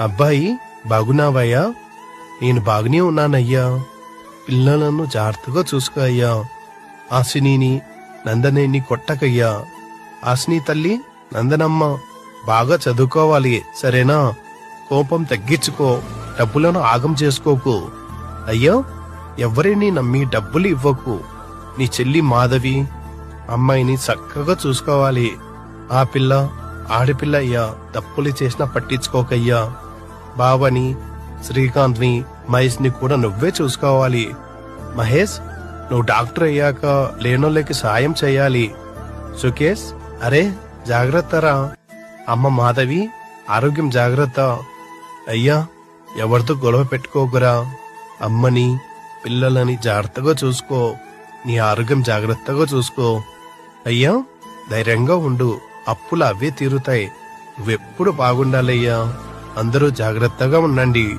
అబ్బాయి బాగున్నావయ్యా? నేను బాగానే ఉన్నానయ్యా. పిల్లలను జాగ్రత్తగా చూసుకో అయ్యా. ఆశినిని నందనేని కొట్టకయ్యా. ఆశిని తల్లి నందనమ్మ బాగా చదువుకోవాలి, సరేనా? కోపం తగ్గించుకో, డబ్బులను ఆగం చేసుకోకు. అయ్యా, ఎవరిని నమ్మి డబ్బులు ఇవ్వకు. నీ చెల్లి మాధవి అమ్మాయిని చక్కగా చూసుకోవాలి. ఆ పిల్ల ఆడపిల్ల అయ్యా, తప్పులు చేసినా పట్టించుకోకయ్యా. బావని, శ్రీకాంత్ని, మహేష్ ని కూడా నువ్వే చూసుకోవాలి. మహేష్, నువ్వు డాక్టర్ అయ్యాక లేనోళ్ళకి సాయం చేయాలి. సుకేష్, అరే జాగ్రత్తరా. అమ్మ మాధవి, ఆరోగ్యం జాగ్రత్త. అయ్యా, ఎవరితో గొడవ పెట్టుకోకురా. అమ్మని పిల్లలని జాగ్రత్తగా చూసుకో. నీ ఆరోగ్యం జాగ్రత్తగా చూసుకో. అయ్యా, ధైర్యంగా ఉండు, అప్పులు అవే తీరుతాయి. నువ్వెప్పుడు బాగుండాలయ్యా. అందరూ జాగ్రత్తగా ఉండండి.